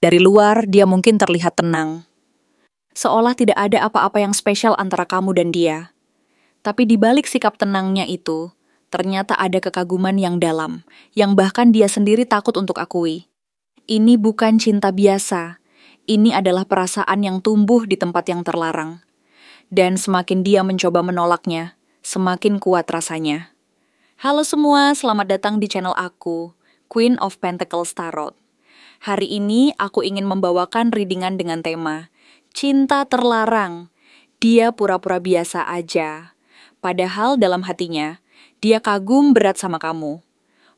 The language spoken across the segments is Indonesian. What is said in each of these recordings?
Dari luar, dia mungkin terlihat tenang. Seolah tidak ada apa-apa yang spesial antara kamu dan dia. Tapi di balik sikap tenangnya itu, ternyata ada kekaguman yang dalam, yang bahkan dia sendiri takut untuk akui. Ini bukan cinta biasa. Ini adalah perasaan yang tumbuh di tempat yang terlarang. Dan semakin dia mencoba menolaknya, semakin kuat rasanya. Halo semua, selamat datang di channel aku, Queen of Pentacles Tarot. Hari ini aku ingin membawakan readingan dengan tema Cinta Terlarang. Dia pura-pura biasa aja. Padahal dalam hatinya, dia kagum berat sama kamu.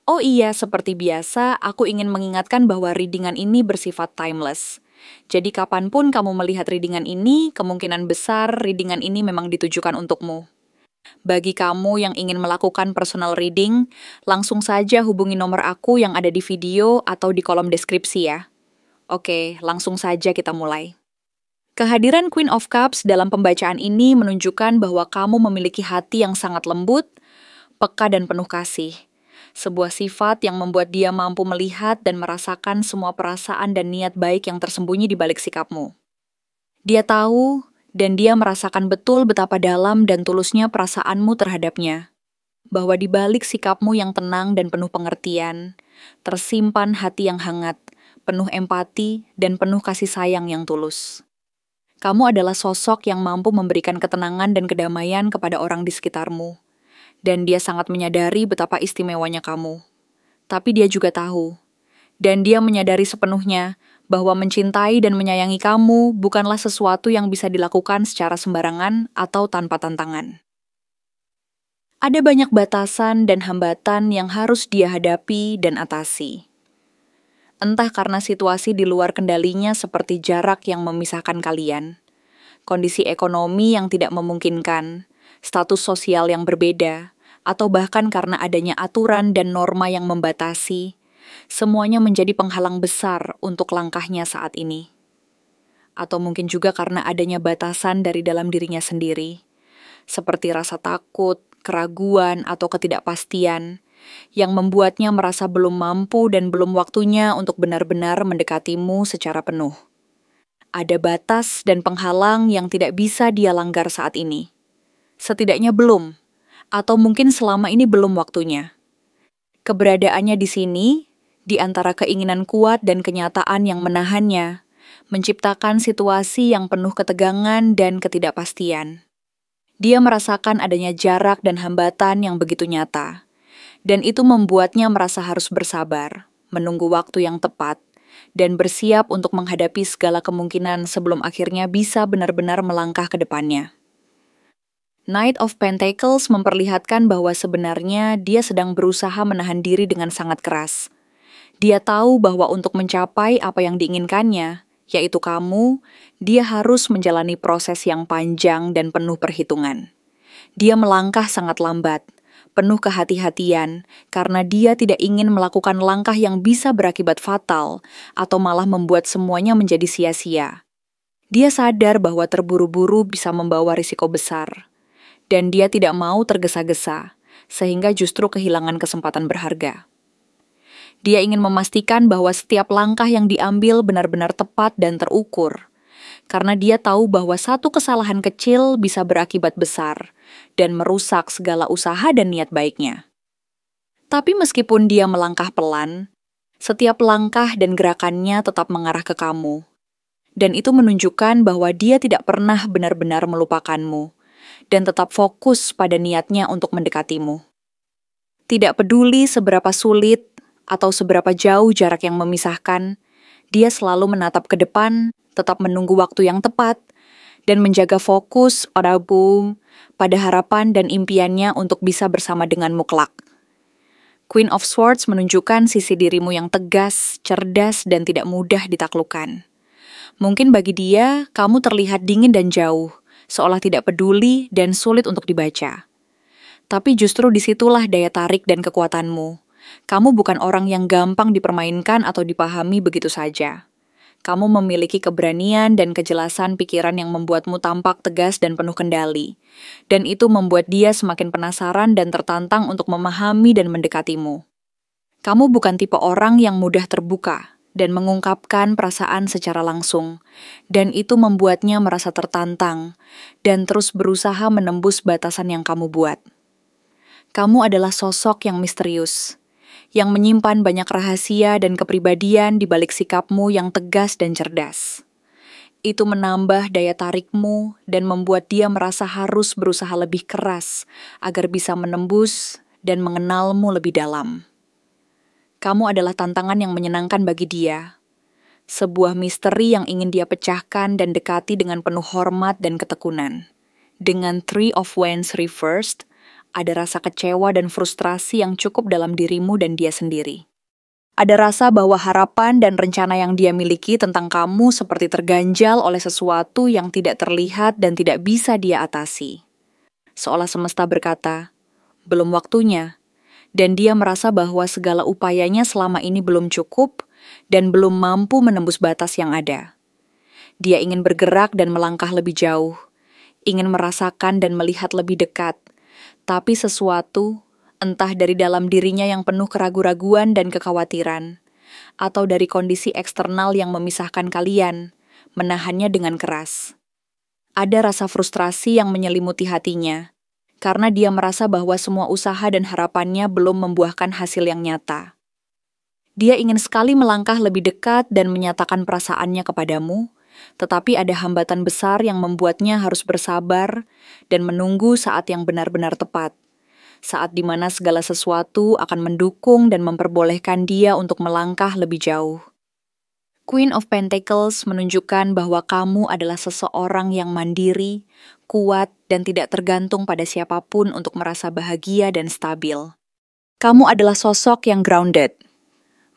Oh iya, seperti biasa, aku ingin mengingatkan bahwa readingan ini bersifat timeless. Jadi kapanpun kamu melihat readingan ini, kemungkinan besar readingan ini memang ditujukan untukmu. Bagi kamu yang ingin melakukan personal reading, langsung saja hubungi nomor aku yang ada di video atau di kolom deskripsi ya. Oke, langsung saja kita mulai. Kehadiran Queen of Cups dalam pembacaan ini menunjukkan bahwa kamu memiliki hati yang sangat lembut, peka dan penuh kasih. Sebuah sifat yang membuat dia mampu melihat dan merasakan semua perasaan dan niat baik yang tersembunyi di balik sikapmu. Dia tahu dan dia merasakan betul betapa dalam dan tulusnya perasaanmu terhadapnya. Bahwa di balik sikapmu yang tenang dan penuh pengertian, tersimpan hati yang hangat, penuh empati dan penuh kasih sayang yang tulus. Kamu adalah sosok yang mampu memberikan ketenangan dan kedamaian kepada orang di sekitarmu. Dan dia sangat menyadari betapa istimewanya kamu. Tapi dia juga tahu. Dan dia menyadari sepenuhnya bahwa mencintai dan menyayangi kamu bukanlah sesuatu yang bisa dilakukan secara sembarangan atau tanpa tantangan. Ada banyak batasan dan hambatan yang harus dia hadapi dan atasi. Entah karena situasi di luar kendalinya seperti jarak yang memisahkan kalian, kondisi ekonomi yang tidak memungkinkan, status sosial yang berbeda, atau bahkan karena adanya aturan dan norma yang membatasi, semuanya menjadi penghalang besar untuk langkahnya saat ini. Atau mungkin juga karena adanya batasan dari dalam dirinya sendiri, seperti rasa takut, keraguan, atau ketidakpastian, yang membuatnya merasa belum mampu dan belum waktunya untuk benar-benar mendekatimu secara penuh. Ada batas dan penghalang yang tidak bisa dia langgar saat ini. Setidaknya belum, atau mungkin selama ini belum waktunya. Keberadaannya di sini, di antara keinginan kuat dan kenyataan yang menahannya, menciptakan situasi yang penuh ketegangan dan ketidakpastian. Dia merasakan adanya jarak dan hambatan yang begitu nyata. Dan itu membuatnya merasa harus bersabar, menunggu waktu yang tepat, dan bersiap untuk menghadapi segala kemungkinan sebelum akhirnya bisa benar-benar melangkah ke depannya. Knight of Pentacles memperlihatkan bahwa sebenarnya dia sedang berusaha menahan diri dengan sangat keras. Dia tahu bahwa untuk mencapai apa yang diinginkannya, yaitu kamu, dia harus menjalani proses yang panjang dan penuh perhitungan. Dia melangkah sangat lambat, penuh kehati-hatian, karena dia tidak ingin melakukan langkah yang bisa berakibat fatal atau malah membuat semuanya menjadi sia-sia. Dia sadar bahwa terburu-buru bisa membawa risiko besar, dan dia tidak mau tergesa-gesa, sehingga justru kehilangan kesempatan berharga. Dia ingin memastikan bahwa setiap langkah yang diambil benar-benar tepat dan terukur, karena dia tahu bahwa satu kesalahan kecil bisa berakibat besar dan merusak segala usaha dan niat baiknya. Tapi meskipun dia melangkah pelan, setiap langkah dan gerakannya tetap mengarah ke kamu. Dan itu menunjukkan bahwa dia tidak pernah benar-benar melupakanmu dan tetap fokus pada niatnya untuk mendekatimu. Tidak peduli seberapa sulit atau seberapa jauh jarak yang memisahkan, dia selalu menatap ke depan, tetap menunggu waktu yang tepat, dan menjaga fokus pada harapan dan impiannya untuk bisa bersama denganmu kelak. Queen of Swords menunjukkan sisi dirimu yang tegas, cerdas, dan tidak mudah ditaklukkan. Mungkin bagi dia, kamu terlihat dingin dan jauh, seolah tidak peduli dan sulit untuk dibaca. Tapi justru disitulah daya tarik dan kekuatanmu. Kamu bukan orang yang gampang dipermainkan atau dipahami begitu saja. Kamu memiliki keberanian dan kejelasan pikiran yang membuatmu tampak tegas dan penuh kendali. Dan itu membuat dia semakin penasaran dan tertantang untuk memahami dan mendekatimu. Kamu bukan tipe orang yang mudah terbuka, dan mengungkapkan perasaan secara langsung, dan itu membuatnya merasa tertantang dan terus berusaha menembus batasan yang kamu buat. Kamu adalah sosok yang misterius, yang menyimpan banyak rahasia dan kepribadian di balik sikapmu yang tegas dan cerdas. Itu menambah daya tarikmu dan membuat dia merasa harus berusaha lebih keras agar bisa menembus dan mengenalmu lebih dalam. Kamu adalah tantangan yang menyenangkan bagi dia. Sebuah misteri yang ingin dia pecahkan dan dekati dengan penuh hormat dan ketekunan. Dengan Three of Wands reversed, ada rasa kecewa dan frustrasi yang cukup dalam dirimu dan dia sendiri. Ada rasa bahwa harapan dan rencana yang dia miliki tentang kamu seperti terganjal oleh sesuatu yang tidak terlihat dan tidak bisa dia atasi. Seolah semesta berkata, belum waktunya. Dan dia merasa bahwa segala upayanya selama ini belum cukup dan belum mampu menembus batas yang ada. Dia ingin bergerak dan melangkah lebih jauh, ingin merasakan dan melihat lebih dekat, tapi sesuatu, entah dari dalam dirinya yang penuh keraguan-raguan dan kekhawatiran, atau dari kondisi eksternal yang memisahkan kalian, menahannya dengan keras. Ada rasa frustrasi yang menyelimuti hatinya, karena dia merasa bahwa semua usaha dan harapannya belum membuahkan hasil yang nyata. Dia ingin sekali melangkah lebih dekat dan menyatakan perasaannya kepadamu, tetapi ada hambatan besar yang membuatnya harus bersabar dan menunggu saat yang benar-benar tepat, saat di mana segala sesuatu akan mendukung dan memperbolehkan dia untuk melangkah lebih jauh. Queen of Pentacles menunjukkan bahwa kamu adalah seseorang yang mandiri, kuat, dan tidak tergantung pada siapapun untuk merasa bahagia dan stabil. Kamu adalah sosok yang grounded,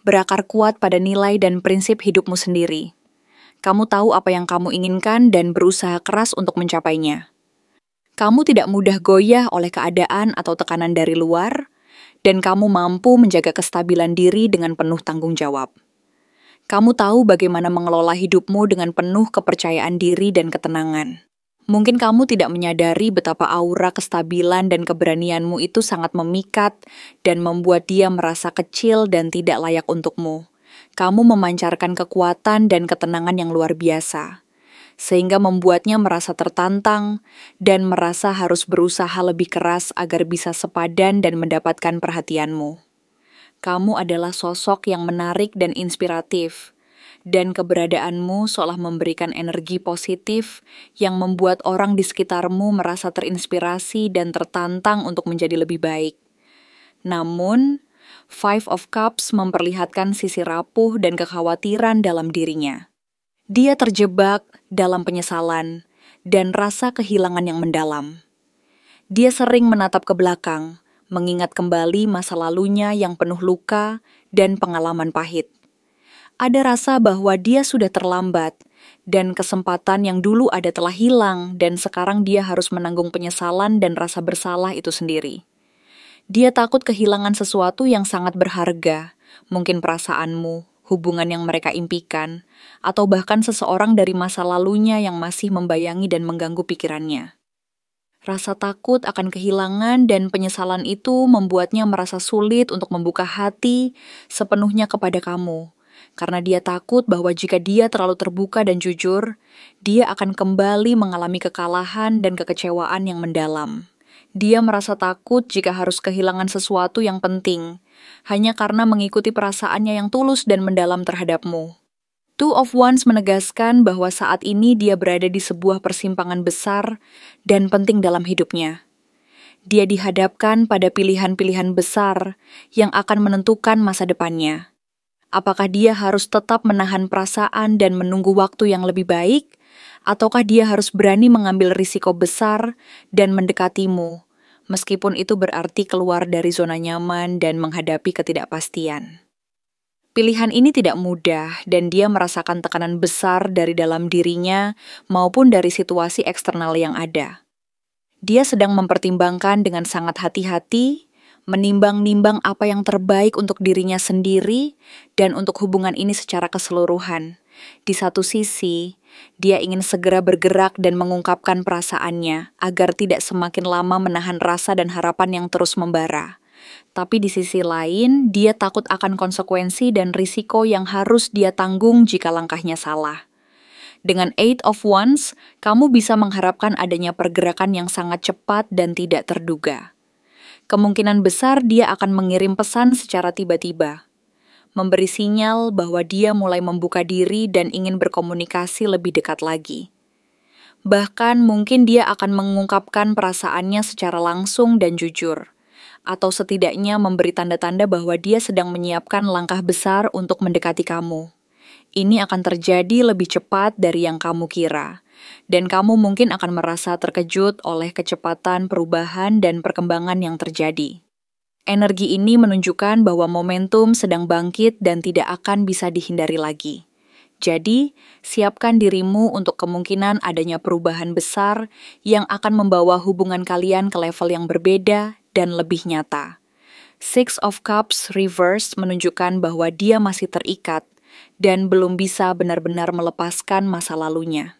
berakar kuat pada nilai dan prinsip hidupmu sendiri. Kamu tahu apa yang kamu inginkan dan berusaha keras untuk mencapainya. Kamu tidak mudah goyah oleh keadaan atau tekanan dari luar, dan kamu mampu menjaga kestabilan diri dengan penuh tanggung jawab. Kamu tahu bagaimana mengelola hidupmu dengan penuh kepercayaan diri dan ketenangan. Mungkin kamu tidak menyadari betapa aura kestabilan dan keberanianmu itu sangat memikat dan membuat dia merasa kecil dan tidak layak untukmu. Kamu memancarkan kekuatan dan ketenangan yang luar biasa, sehingga membuatnya merasa tertantang dan merasa harus berusaha lebih keras agar bisa sepadan dan mendapatkan perhatianmu. Kamu adalah sosok yang menarik dan inspiratif, dan keberadaanmu seolah memberikan energi positif yang membuat orang di sekitarmu merasa terinspirasi dan tertantang untuk menjadi lebih baik. Namun, Five of Cups memperlihatkan sisi rapuh dan kekhawatiran dalam dirinya. Dia terjebak dalam penyesalan dan rasa kehilangan yang mendalam. Dia sering menatap ke belakang, mengingat kembali masa lalunya yang penuh luka dan pengalaman pahit. Ada rasa bahwa dia sudah terlambat, dan kesempatan yang dulu ada telah hilang, dan sekarang dia harus menanggung penyesalan dan rasa bersalah itu sendiri. Dia takut kehilangan sesuatu yang sangat berharga, mungkin perasaanmu, hubungan yang mereka impikan, atau bahkan seseorang dari masa lalunya yang masih membayangi dan mengganggu pikirannya. Rasa takut akan kehilangan dan penyesalan itu membuatnya merasa sulit untuk membuka hati sepenuhnya kepada kamu, karena dia takut bahwa jika dia terlalu terbuka dan jujur, dia akan kembali mengalami kekalahan dan kekecewaan yang mendalam. Dia merasa takut jika harus kehilangan sesuatu yang penting, hanya karena mengikuti perasaannya yang tulus dan mendalam terhadapmu. Two of Wands menegaskan bahwa saat ini dia berada di sebuah persimpangan besar dan penting dalam hidupnya. Dia dihadapkan pada pilihan-pilihan besar yang akan menentukan masa depannya. Apakah dia harus tetap menahan perasaan dan menunggu waktu yang lebih baik, ataukah dia harus berani mengambil risiko besar dan mendekatimu, meskipun itu berarti keluar dari zona nyaman dan menghadapi ketidakpastian. Pilihan ini tidak mudah dan dia merasakan tekanan besar dari dalam dirinya maupun dari situasi eksternal yang ada. Dia sedang mempertimbangkan dengan sangat hati-hati, menimbang-nimbang apa yang terbaik untuk dirinya sendiri dan untuk hubungan ini secara keseluruhan. Di satu sisi, dia ingin segera bergerak dan mengungkapkan perasaannya agar tidak semakin lama menahan rasa dan harapan yang terus membara. Tapi di sisi lain, dia takut akan konsekuensi dan risiko yang harus dia tanggung jika langkahnya salah. Dengan Eight of Wands, kamu bisa mengharapkan adanya pergerakan yang sangat cepat dan tidak terduga. Kemungkinan besar dia akan mengirim pesan secara tiba-tiba, memberi sinyal bahwa dia mulai membuka diri dan ingin berkomunikasi lebih dekat lagi. Bahkan mungkin dia akan mengungkapkan perasaannya secara langsung dan jujur, atau setidaknya memberi tanda-tanda bahwa dia sedang menyiapkan langkah besar untuk mendekati kamu. Ini akan terjadi lebih cepat dari yang kamu kira, dan kamu mungkin akan merasa terkejut oleh kecepatan perubahan dan perkembangan yang terjadi. Energi ini menunjukkan bahwa momentum sedang bangkit dan tidak akan bisa dihindari lagi. Jadi, siapkan dirimu untuk kemungkinan adanya perubahan besar yang akan membawa hubungan kalian ke level yang berbeda dan lebih nyata. Six of Cups reverse menunjukkan bahwa dia masih terikat dan belum bisa benar-benar melepaskan masa lalunya.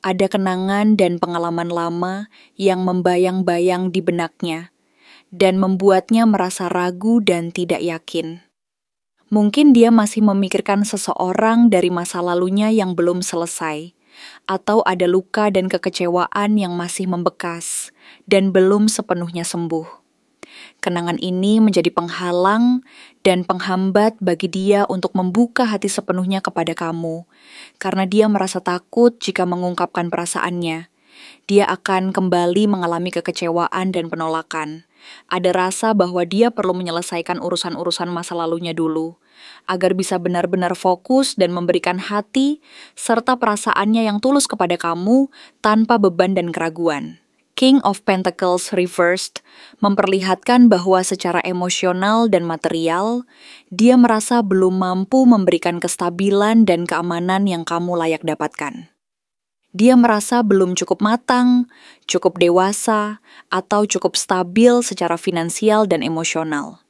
Ada kenangan dan pengalaman lama yang membayang-bayang di benaknya dan membuatnya merasa ragu dan tidak yakin. Mungkin dia masih memikirkan seseorang dari masa lalunya yang belum selesai, atau ada luka dan kekecewaan yang masih membekas dan belum sepenuhnya sembuh. Kenangan ini menjadi penghalang dan penghambat bagi dia untuk membuka hati sepenuhnya kepada kamu, karena dia merasa takut jika mengungkapkan perasaannya. Dia akan kembali mengalami kekecewaan dan penolakan. Ada rasa bahwa dia perlu menyelesaikan urusan-urusan masa lalunya dulu, agar bisa benar-benar fokus dan memberikan hati serta perasaannya yang tulus kepada kamu tanpa beban dan keraguan. King of Pentacles reversed memperlihatkan bahwa secara emosional dan material, dia merasa belum mampu memberikan kestabilan dan keamanan yang kamu layak dapatkan. Dia merasa belum cukup matang, cukup dewasa, atau cukup stabil secara finansial dan emosional.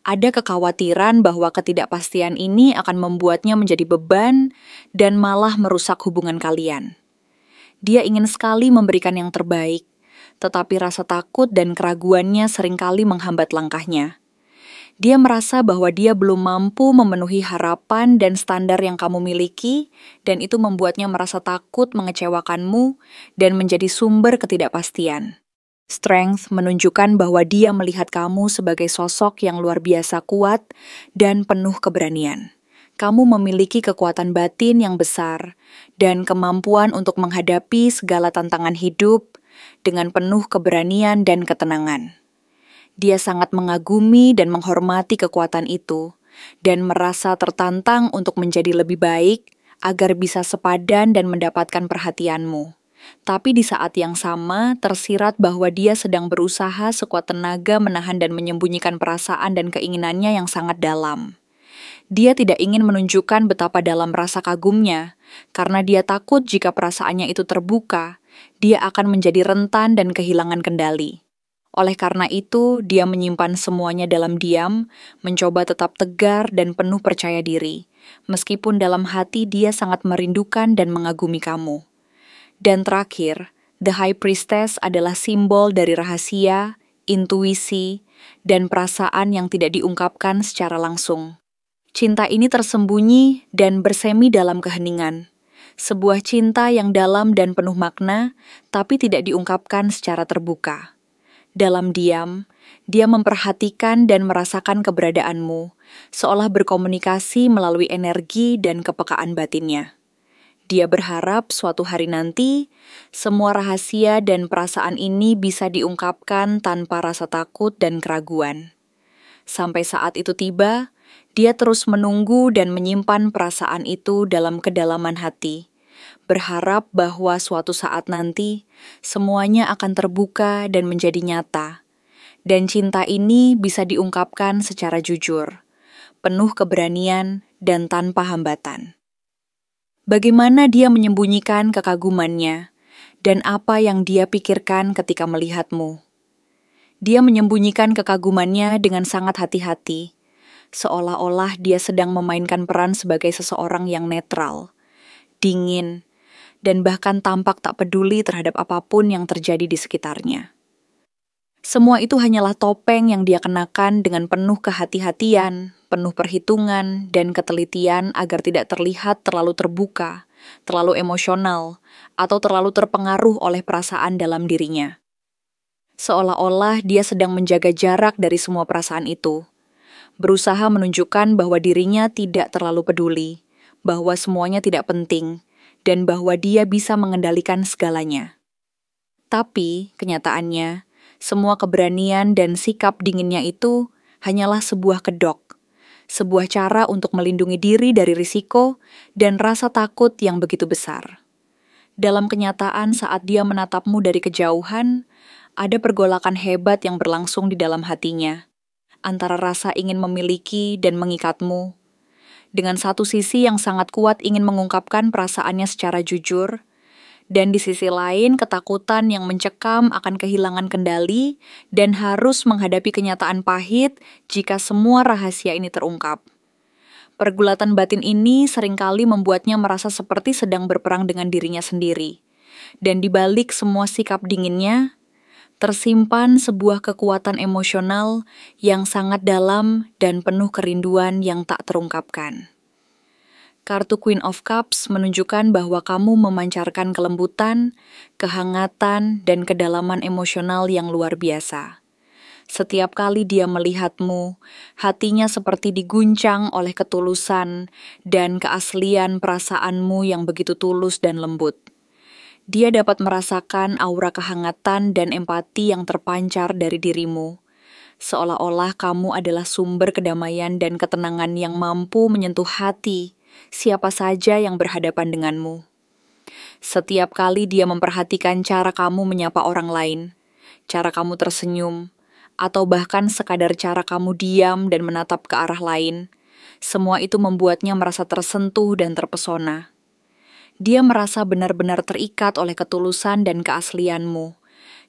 Ada kekhawatiran bahwa ketidakpastian ini akan membuatnya menjadi beban dan malah merusak hubungan kalian. Dia ingin sekali memberikan yang terbaik, tetapi rasa takut dan keraguannya seringkali menghambat langkahnya. Dia merasa bahwa dia belum mampu memenuhi harapan dan standar yang kamu miliki, dan itu membuatnya merasa takut mengecewakanmu dan menjadi sumber ketidakpastian. Strength menunjukkan bahwa dia melihat kamu sebagai sosok yang luar biasa kuat dan penuh keberanian. Kamu memiliki kekuatan batin yang besar dan kemampuan untuk menghadapi segala tantangan hidup dengan penuh keberanian dan ketenangan. Dia sangat mengagumi dan menghormati kekuatan itu, dan merasa tertantang untuk menjadi lebih baik agar bisa sepadan dan mendapatkan perhatianmu. Tapi di saat yang sama, tersirat bahwa dia sedang berusaha sekuat tenaga menahan dan menyembunyikan perasaan dan keinginannya yang sangat dalam. Dia tidak ingin menunjukkan betapa dalam rasa kagumnya, karena dia takut jika perasaannya itu terbuka, dia akan menjadi rentan dan kehilangan kendali. Oleh karena itu, dia menyimpan semuanya dalam diam, mencoba tetap tegar dan penuh percaya diri, meskipun dalam hati dia sangat merindukan dan mengagumi kamu. Dan terakhir, The High Priestess adalah simbol dari rahasia, intuisi, dan perasaan yang tidak diungkapkan secara langsung. Cinta ini tersembunyi dan bersemi dalam keheningan. Sebuah cinta yang dalam dan penuh makna, tapi tidak diungkapkan secara terbuka. Dalam diam, dia memperhatikan dan merasakan keberadaanmu, seolah berkomunikasi melalui energi dan kepekaan batinnya. Dia berharap suatu hari nanti, semua rahasia dan perasaan ini bisa diungkapkan tanpa rasa takut dan keraguan. Sampai saat itu tiba, dia terus menunggu dan menyimpan perasaan itu dalam kedalaman hati, berharap bahwa suatu saat nanti, semuanya akan terbuka dan menjadi nyata. Dan cinta ini bisa diungkapkan secara jujur, penuh keberanian dan tanpa hambatan. Bagaimana dia menyembunyikan kekagumannya, dan apa yang dia pikirkan ketika melihatmu. Dia menyembunyikan kekagumannya dengan sangat hati-hati, seolah-olah dia sedang memainkan peran sebagai seseorang yang netral, dingin, dan bahkan tampak tak peduli terhadap apapun yang terjadi di sekitarnya. Semua itu hanyalah topeng yang dia kenakan dengan penuh kehati-hatian, penuh perhitungan, dan ketelitian agar tidak terlihat terlalu terbuka, terlalu emosional, atau terlalu terpengaruh oleh perasaan dalam dirinya. Seolah-olah dia sedang menjaga jarak dari semua perasaan itu, berusaha menunjukkan bahwa dirinya tidak terlalu peduli, bahwa semuanya tidak penting, dan bahwa dia bisa mengendalikan segalanya. Tapi, kenyataannya, semua keberanian dan sikap dinginnya itu hanyalah sebuah kedok, sebuah cara untuk melindungi diri dari risiko dan rasa takut yang begitu besar. Dalam kenyataan saat dia menatapmu dari kejauhan, ada pergolakan hebat yang berlangsung di dalam hatinya, antara rasa ingin memiliki dan mengikatmu, dengan satu sisi yang sangat kuat ingin mengungkapkan perasaannya secara jujur, dan di sisi lain ketakutan yang mencekam akan kehilangan kendali dan harus menghadapi kenyataan pahit jika semua rahasia ini terungkap. Pergulatan batin ini seringkali membuatnya merasa seperti sedang berperang dengan dirinya sendiri. Dan di balik semua sikap dinginnya, tersimpan sebuah kekuatan emosional yang sangat dalam dan penuh kerinduan yang tak terungkapkan. Kartu Queen of Cups menunjukkan bahwa kamu memancarkan kelembutan, kehangatan, dan kedalaman emosional yang luar biasa. Setiap kali dia melihatmu, hatinya seperti diguncang oleh ketulusan dan keaslian perasaanmu yang begitu tulus dan lembut. Dia dapat merasakan aura kehangatan dan empati yang terpancar dari dirimu, seolah-olah kamu adalah sumber kedamaian dan ketenangan yang mampu menyentuh hati siapa saja yang berhadapan denganmu. Setiap kali dia memperhatikan cara kamu menyapa orang lain, cara kamu tersenyum, atau bahkan sekadar cara kamu diam dan menatap ke arah lain, semua itu membuatnya merasa tersentuh dan terpesona. Dia merasa benar-benar terikat oleh ketulusan dan keaslianmu,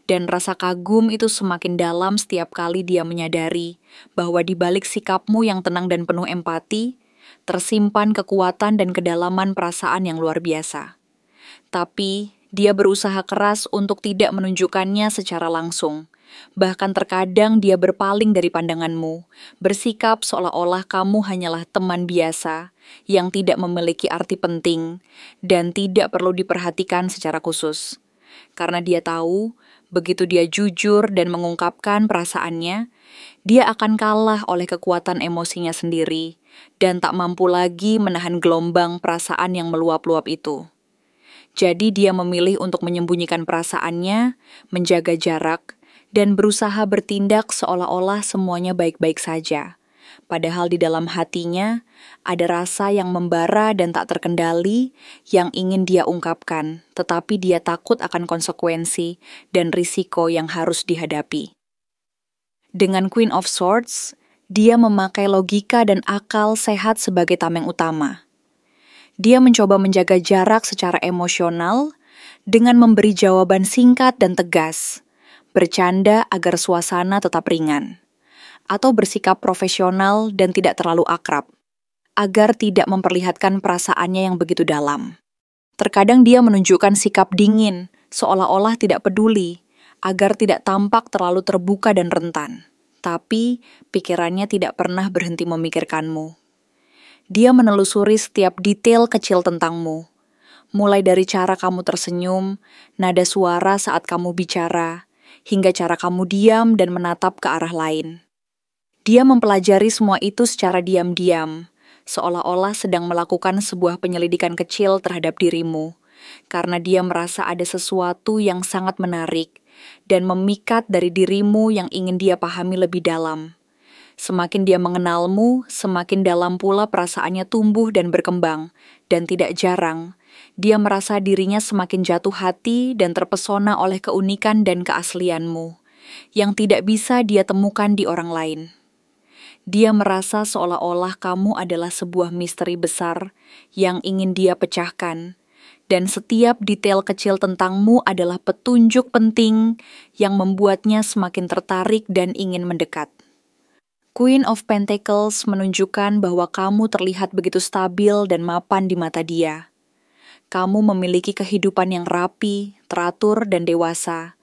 dan rasa kagum itu semakin dalam setiap kali dia menyadari bahwa di balik sikapmu yang tenang dan penuh empati, tersimpan kekuatan dan kedalaman perasaan yang luar biasa. Tapi, dia berusaha keras untuk tidak menunjukkannya secara langsung. Bahkan terkadang dia berpaling dari pandanganmu, bersikap seolah-olah kamu hanyalah teman biasa yang tidak memiliki arti penting dan tidak perlu diperhatikan secara khusus. Karena dia tahu, begitu dia jujur dan mengungkapkan perasaannya, dia akan kalah oleh kekuatan emosinya sendiri dan tak mampu lagi menahan gelombang perasaan yang meluap-luap itu. Jadi dia memilih untuk menyembunyikan perasaannya, menjaga jarak, dan berusaha bertindak seolah-olah semuanya baik-baik saja. Padahal di dalam hatinya ada rasa yang membara dan tak terkendali yang ingin dia ungkapkan, tetapi dia takut akan konsekuensi dan risiko yang harus dihadapi. Dengan Queen of Swords, dia memakai logika dan akal sehat sebagai tameng utama. Dia mencoba menjaga jarak secara emosional dengan memberi jawaban singkat dan tegas, bercanda agar suasana tetap ringan, atau bersikap profesional dan tidak terlalu akrab, agar tidak memperlihatkan perasaannya yang begitu dalam. Terkadang dia menunjukkan sikap dingin, seolah-olah tidak peduli, agar tidak tampak terlalu terbuka dan rentan. Tapi pikirannya tidak pernah berhenti memikirkanmu. Dia menelusuri setiap detail kecil tentangmu, mulai dari cara kamu tersenyum, nada suara saat kamu bicara, hingga cara kamu diam dan menatap ke arah lain. Dia mempelajari semua itu secara diam-diam, seolah-olah sedang melakukan sebuah penyelidikan kecil terhadap dirimu, karena dia merasa ada sesuatu yang sangat menarik dan memikat dari dirimu yang ingin dia pahami lebih dalam. Semakin dia mengenalmu, semakin dalam pula perasaannya tumbuh dan berkembang, dan tidak jarang, dia merasa dirinya semakin jatuh hati dan terpesona oleh keunikan dan keaslianmu, yang tidak bisa dia temukan di orang lain. Dia merasa seolah-olah kamu adalah sebuah misteri besar yang ingin dia pecahkan, dan setiap detail kecil tentangmu adalah petunjuk penting yang membuatnya semakin tertarik dan ingin mendekat. Queen of Pentacles menunjukkan bahwa kamu terlihat begitu stabil dan mapan di mata dia. Kamu memiliki kehidupan yang rapi, teratur, dan dewasa,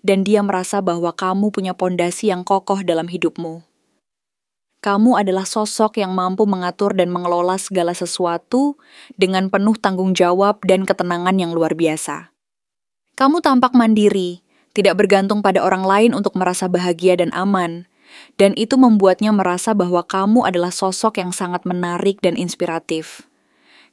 dan dia merasa bahwa kamu punya pondasi yang kokoh dalam hidupmu. Kamu adalah sosok yang mampu mengatur dan mengelola segala sesuatu dengan penuh tanggung jawab dan ketenangan yang luar biasa. Kamu tampak mandiri, tidak bergantung pada orang lain untuk merasa bahagia dan aman, dan itu membuatnya merasa bahwa kamu adalah sosok yang sangat menarik dan inspiratif.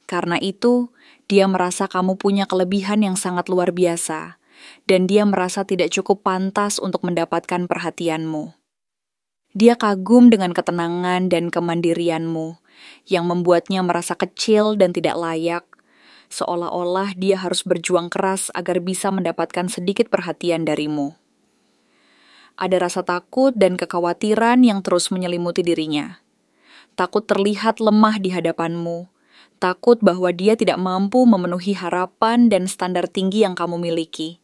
Karena itu, dia merasa kamu punya kelebihan yang sangat luar biasa, dan dia merasa tidak cukup pantas untuk mendapatkan perhatianmu. Dia kagum dengan ketenangan dan kemandirianmu, yang membuatnya merasa kecil dan tidak layak, seolah-olah dia harus berjuang keras agar bisa mendapatkan sedikit perhatian darimu. Ada rasa takut dan kekhawatiran yang terus menyelimuti dirinya. Takut terlihat lemah di hadapanmu, takut bahwa dia tidak mampu memenuhi harapan dan standar tinggi yang kamu miliki,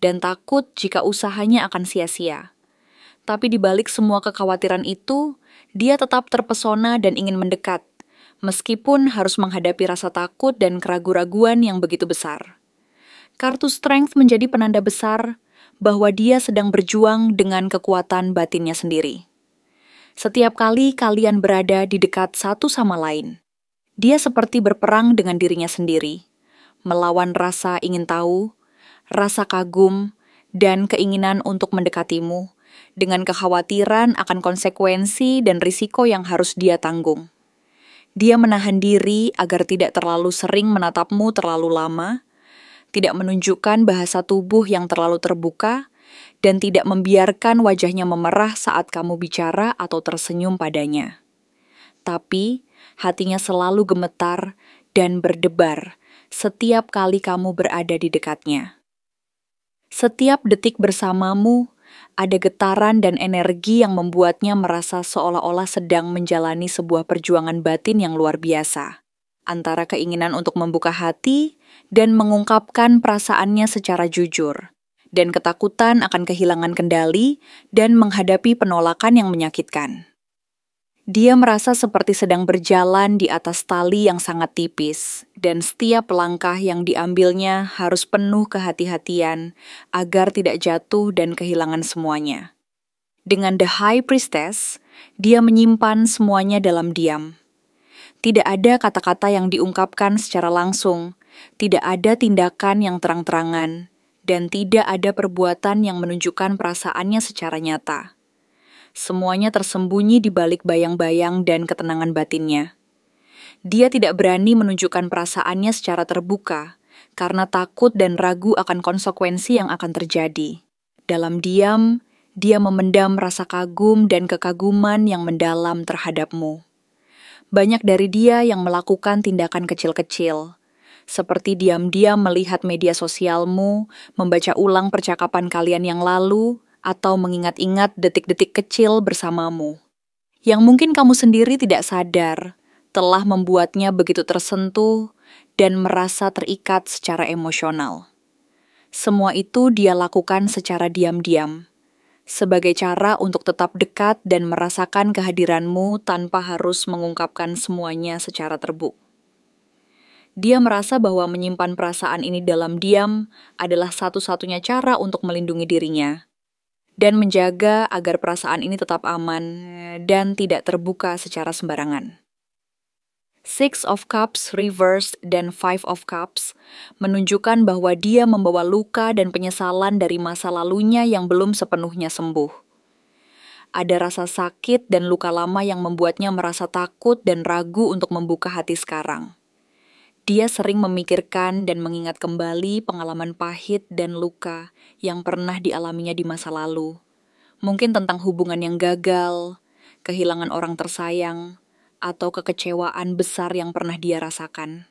dan takut jika usahanya akan sia-sia. Tapi di balik semua kekhawatiran itu, dia tetap terpesona dan ingin mendekat, meskipun harus menghadapi rasa takut dan keraguan-raguan yang begitu besar. Kartu Strength menjadi penanda besar bahwa dia sedang berjuang dengan kekuatan batinnya sendiri. Setiap kali kalian berada di dekat satu sama lain, dia seperti berperang dengan dirinya sendiri, melawan rasa ingin tahu, rasa kagum, dan keinginan untuk mendekatimu, dengan kekhawatiran akan konsekuensi dan risiko yang harus dia tanggung. Dia menahan diri agar tidak terlalu sering menatapmu terlalu lama, tidak menunjukkan bahasa tubuh yang terlalu terbuka, dan tidak membiarkan wajahnya memerah saat kamu bicara atau tersenyum padanya. Tapi, hatinya selalu gemetar dan berdebar setiap kali kamu berada di dekatnya. Setiap detik bersamamu, ada getaran dan energi yang membuatnya merasa seolah-olah sedang menjalani sebuah perjuangan batin yang luar biasa, antara keinginan untuk membuka hati dan mengungkapkan perasaannya secara jujur, dan ketakutan akan kehilangan kendali dan menghadapi penolakan yang menyakitkan. Dia merasa seperti sedang berjalan di atas tali yang sangat tipis, dan setiap langkah yang diambilnya harus penuh kehati-hatian agar tidak jatuh dan kehilangan semuanya. Dengan The High Priestess, dia menyimpan semuanya dalam diam. Tidak ada kata-kata yang diungkapkan secara langsung, tidak ada tindakan yang terang-terangan, dan tidak ada perbuatan yang menunjukkan perasaannya secara nyata. Semuanya tersembunyi di balik bayang-bayang dan ketenangan batinnya. Dia tidak berani menunjukkan perasaannya secara terbuka, karena takut dan ragu akan konsekuensi yang akan terjadi. Dalam diam, dia memendam rasa kagum dan kekaguman yang mendalam terhadapmu. Banyak dari dia yang melakukan tindakan kecil-kecil, seperti diam-diam melihat media sosialmu, membaca ulang percakapan kalian yang lalu, atau mengingat-ingat detik-detik kecil bersamamu, yang mungkin kamu sendiri tidak sadar, telah membuatnya begitu tersentuh dan merasa terikat secara emosional. Semua itu dia lakukan secara diam-diam, sebagai cara untuk tetap dekat dan merasakan kehadiranmu tanpa harus mengungkapkan semuanya secara terbuka. Dia merasa bahwa menyimpan perasaan ini dalam diam adalah satu-satunya cara untuk melindungi dirinya, dan menjaga agar perasaan ini tetap aman dan tidak terbuka secara sembarangan. Six of Cups reversed dan Five of Cups menunjukkan bahwa dia membawa luka dan penyesalan dari masa lalunya yang belum sepenuhnya sembuh. Ada rasa sakit dan luka lama yang membuatnya merasa takut dan ragu untuk membuka hati sekarang. Dia sering memikirkan dan mengingat kembali pengalaman pahit dan luka yang pernah dialaminya di masa lalu. Mungkin tentang hubungan yang gagal, kehilangan orang tersayang, atau kekecewaan besar yang pernah dia rasakan.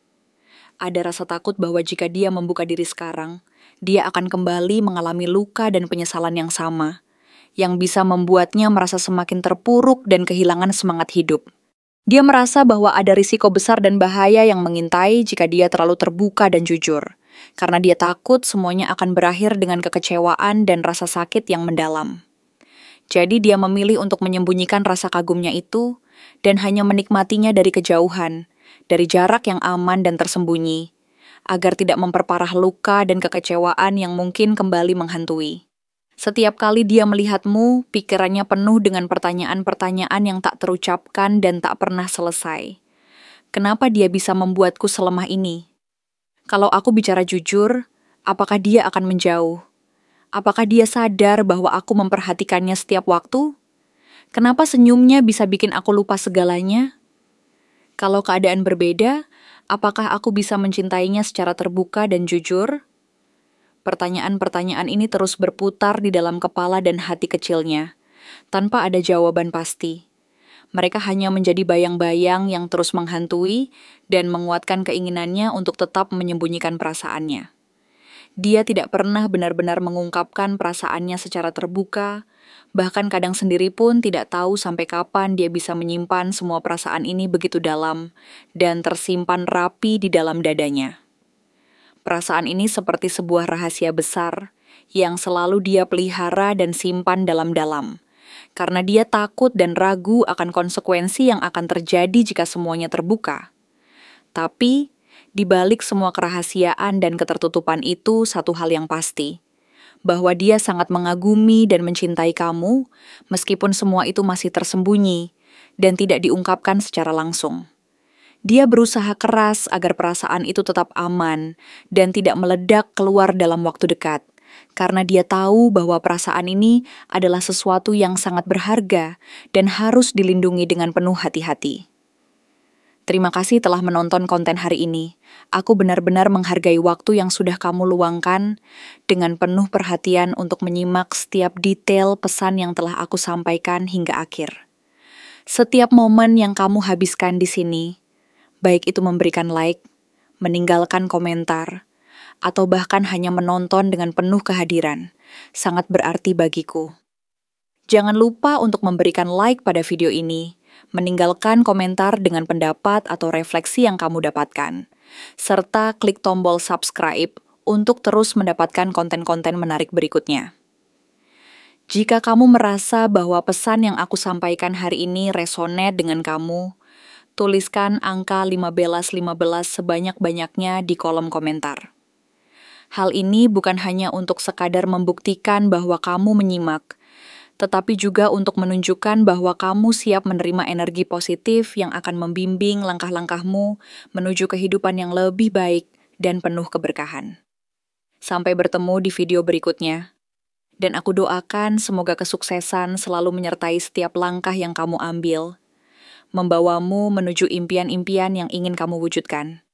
Ada rasa takut bahwa jika dia membuka diri sekarang, dia akan kembali mengalami luka dan penyesalan yang sama, yang bisa membuatnya merasa semakin terpuruk dan kehilangan semangat hidup. Dia merasa bahwa ada risiko besar dan bahaya yang mengintai jika dia terlalu terbuka dan jujur, karena dia takut semuanya akan berakhir dengan kekecewaan dan rasa sakit yang mendalam. Jadi dia memilih untuk menyembunyikan rasa kagumnya itu dan hanya menikmatinya dari kejauhan, dari jarak yang aman dan tersembunyi, agar tidak memperparah luka dan kekecewaan yang mungkin kembali menghantui. Setiap kali dia melihatmu, pikirannya penuh dengan pertanyaan-pertanyaan yang tak terucapkan dan tak pernah selesai. Kenapa dia bisa membuatku selemah ini? Kalau aku bicara jujur, apakah dia akan menjauh? Apakah dia sadar bahwa aku memperhatikannya setiap waktu? Kenapa senyumnya bisa bikin aku lupa segalanya? Kalau keadaan berbeda, apakah aku bisa mencintainya secara terbuka dan jujur? Pertanyaan-pertanyaan ini terus berputar di dalam kepala dan hati kecilnya, tanpa ada jawaban pasti. Mereka hanya menjadi bayang-bayang yang terus menghantui dan menguatkan keinginannya untuk tetap menyembunyikan perasaannya. Dia tidak pernah benar-benar mengungkapkan perasaannya secara terbuka, bahkan kadang sendiri pun tidak tahu sampai kapan dia bisa menyimpan semua perasaan ini begitu dalam dan tersimpan rapi di dalam dadanya. Perasaan ini seperti sebuah rahasia besar yang selalu dia pelihara dan simpan dalam-dalam, karena dia takut dan ragu akan konsekuensi yang akan terjadi jika semuanya terbuka. Tapi, di balik semua kerahasiaan dan ketertutupan itu satu hal yang pasti, bahwa dia sangat mengagumi dan mencintai kamu, meskipun semua itu masih tersembunyi dan tidak diungkapkan secara langsung. Dia berusaha keras agar perasaan itu tetap aman dan tidak meledak keluar dalam waktu dekat, karena dia tahu bahwa perasaan ini adalah sesuatu yang sangat berharga dan harus dilindungi dengan penuh hati-hati. Terima kasih telah menonton konten hari ini. Aku benar-benar menghargai waktu yang sudah kamu luangkan dengan penuh perhatian untuk menyimak setiap detail pesan yang telah aku sampaikan hingga akhir. Setiap momen yang kamu habiskan di sini, baik itu memberikan like, meninggalkan komentar, atau bahkan hanya menonton dengan penuh kehadiran, sangat berarti bagiku. Jangan lupa untuk memberikan like pada video ini, meninggalkan komentar dengan pendapat atau refleksi yang kamu dapatkan, serta klik tombol subscribe untuk terus mendapatkan konten-konten menarik berikutnya. Jika kamu merasa bahwa pesan yang aku sampaikan hari ini resonate dengan kamu, tuliskan angka 1515 sebanyak-banyaknya di kolom komentar. Hal ini bukan hanya untuk sekadar membuktikan bahwa kamu menyimak, tetapi juga untuk menunjukkan bahwa kamu siap menerima energi positif yang akan membimbing langkah-langkahmu menuju kehidupan yang lebih baik dan penuh keberkahan. Sampai bertemu di video berikutnya. Dan aku doakan semoga kesuksesan selalu menyertai setiap langkah yang kamu ambil, membawamu menuju impian-impian yang ingin kamu wujudkan.